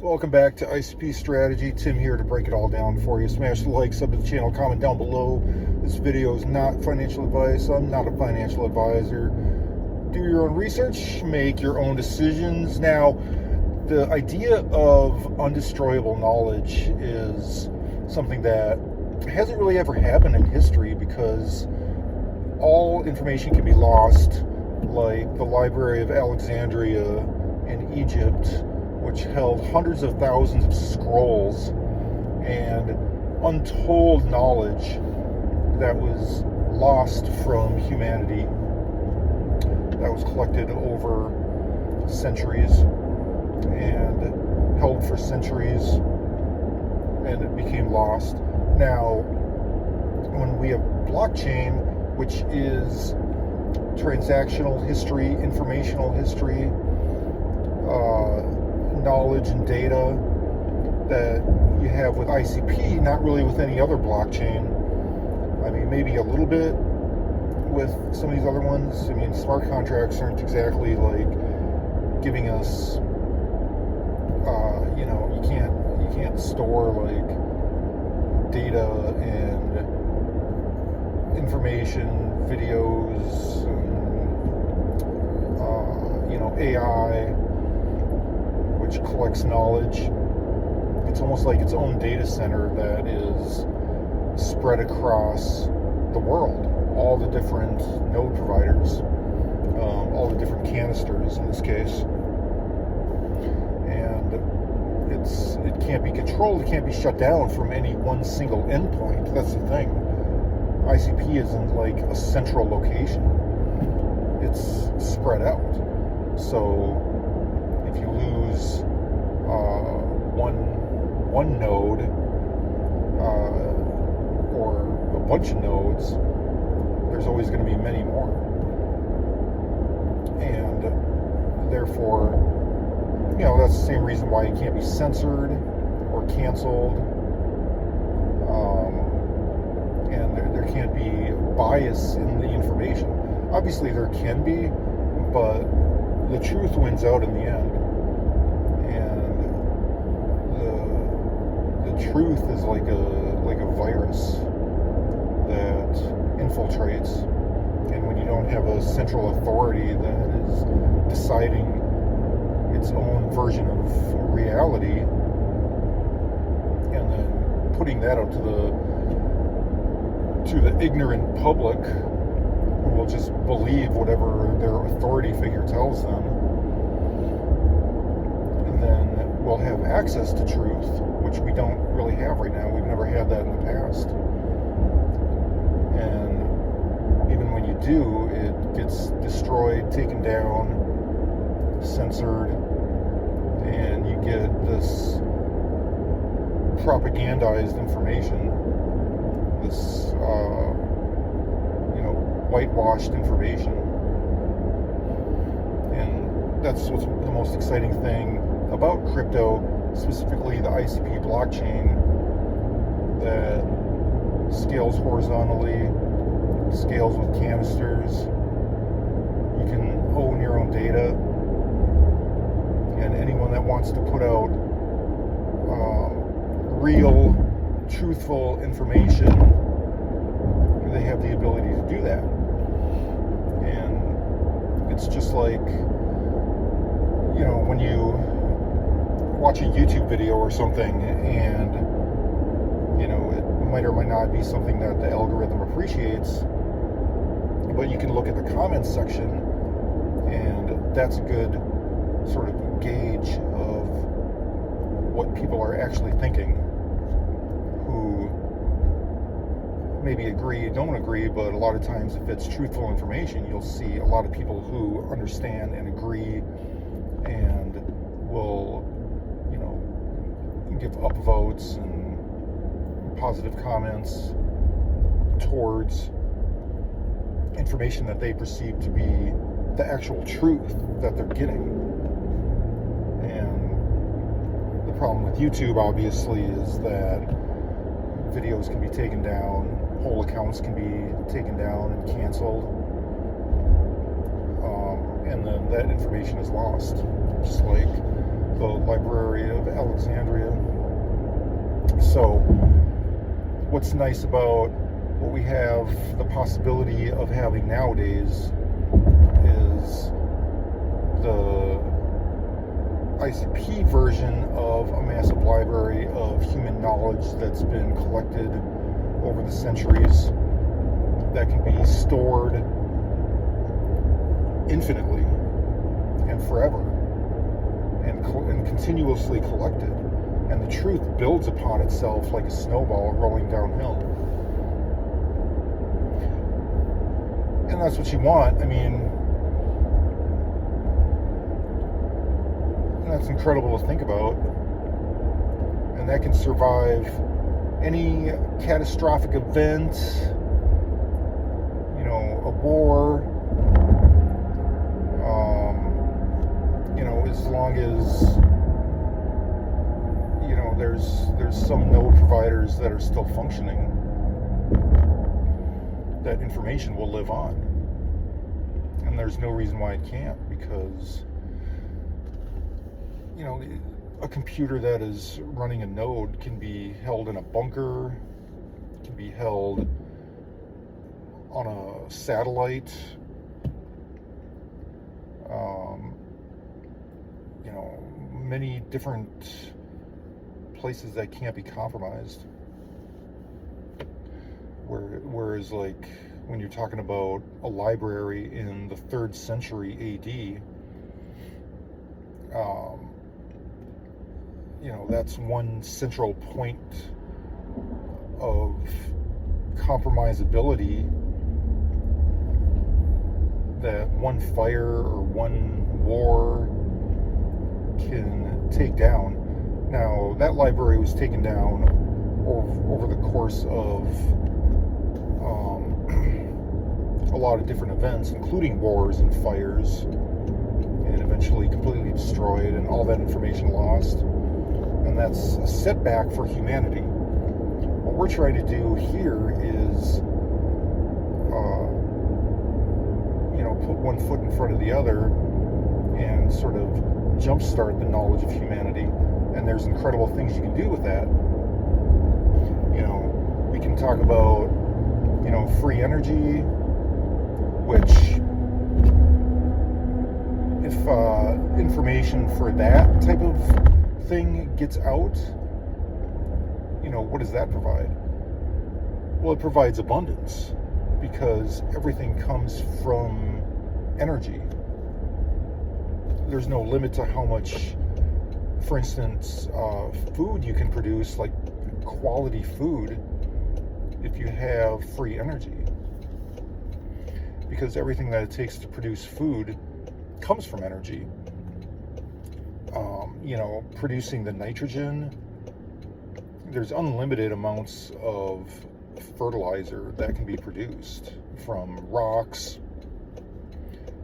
Welcome back to ICP Strategy. Tim here to break it all down for you. Smash the like, sub to the channel, comment down below. This video is not financial advice. I'm not a financial advisor. Do your own research, make your own decisions. Now, the idea of undestroyable knowledge is something that hasn't really ever happened in history because all information can be lost, like the Library of Alexandria in Egypt, which held hundreds of thousands of scrolls and untold knowledge that was lost from humanity, that was collected over centuries and held for centuries, and it became lost. Now, when we have blockchain, which is transactional history, informational history, knowledge and data that you have with ICP, not really with any other blockchain. I mean, maybe a little bit with some of these other ones. I mean, smart contracts aren't exactly like giving us, you can't store like data and information, videos, and, AI, which collects knowledge. It's almost like its own data center that is spread across the world. All the different node providers, all the different canisters in this case. And it can't be controlled, it can't be shut down from any one single endpoint. That's the thing. ICP isn't like a central location. It's spread out. So if you lose one node or a bunch of nodes, there's always going to be many more, and therefore, that's the same reason why it can't be censored or canceled, and there can't be bias in the information. Obviously there can be, but the truth wins out in the end. And the truth is like a virus that infiltrates. And when you don't have a central authority that is deciding its own version of reality and then putting that out to the ignorant public, who will just believe whatever their authority figure tells them, and then we'll have access to truth, which we don't really have right now. We've never had that in the past. And even when you do, it gets destroyed, taken down, censored, and you get this propagandized information, this whitewashed information. And that's what's the most exciting thing about crypto, specifically the ICP blockchain, that scales horizontally, scales with canisters. You can own your own data, and anyone that wants to put out real, truthful information, they have the ability to do that. And it's just like, when you watch a YouTube video or something, and it might or might not be something that the algorithm appreciates, but you can look at the comments section, and that's a good sort of gauge of what people are actually thinking, who maybe agree, don't agree, but a lot of times if it's truthful information, you'll see a lot of people who understand and agree and will, give upvotes and positive comments towards information that they perceive to be the actual truth that they're getting. And the problem with YouTube, obviously, is that videos can be taken down, whole accounts can be taken down and canceled, and then that information is lost. Just like the Library of Alexandria. So what's nice about what we have the possibility of having nowadays is the ICP version of a massive library of human knowledge that's been collected over the centuries that can be stored infinitely and forever and continuously collected. And the truth builds upon itself like a snowball rolling downhill. And that's what you want. I mean, that's incredible to think about. And that can survive any catastrophic event, you know, a war, as long as, you know, there's some node providers that are still functioning, that information will live on. And there's no reason why it can't, because, you know, a computer that is running a node can be held in a bunker, can be held on a satellite, you know, many different places that can't be compromised. Whereas, like, when you're talking about a library in the 3rd century AD, you know, that's one central point of compromisability that one fire or one war can take down. Now, that library was taken down over the course of a lot of different events, including wars and fires, and eventually completely destroyed and all that information lost. And that's a setback for humanity. What we're trying to do here is, you know, put one foot in front of the other and sort of jumpstart the knowledge of humanity. And there's incredible things you can do with that. You know, we can talk about, you know, free energy, which, if information for that type of thing gets out, you know, what does that provide? Well, it provides abundance, because everything comes from energy. There's no limit to how much, for instance, food you can produce, like quality food, if you have free energy. Because everything that it takes to produce food comes from energy. You know, producing the nitrogen, there's unlimited amounts of fertilizer that can be produced from rocks,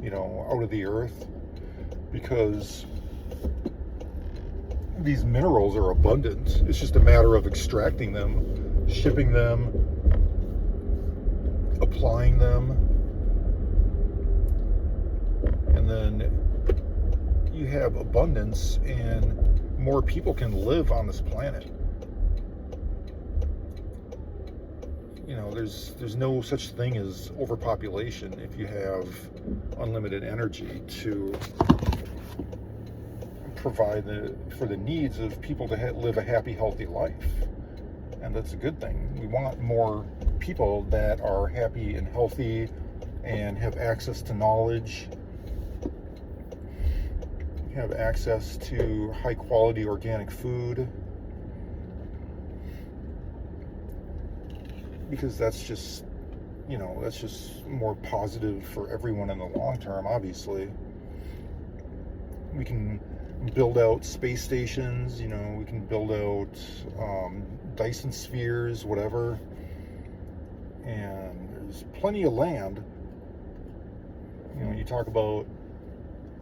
you know, out of the earth, because these minerals are abundant. It's just a matter of extracting them, shipping them, applying them, and then you have abundance and more people can live on this planet. You know, there's no such thing as overpopulation if you have unlimited energy to provide for the needs of people to live a happy, healthy life. And that's a good thing. We want more people that are happy and healthy and have access to knowledge, have access to high quality organic food, because that's just, you know, that's just more positive for everyone in the long term. Obviously, we can build out space stations, you know, we can build out Dyson spheres, whatever, and there's plenty of land. You know, you talk about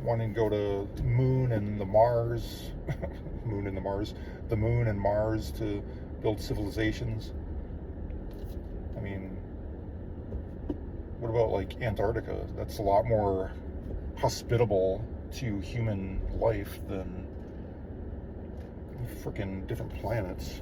wanting to go to the moon and the Mars, the moon and Mars to build civilizations. I mean, what about like Antarctica? That's a lot more hospitable to human life than freaking different planets.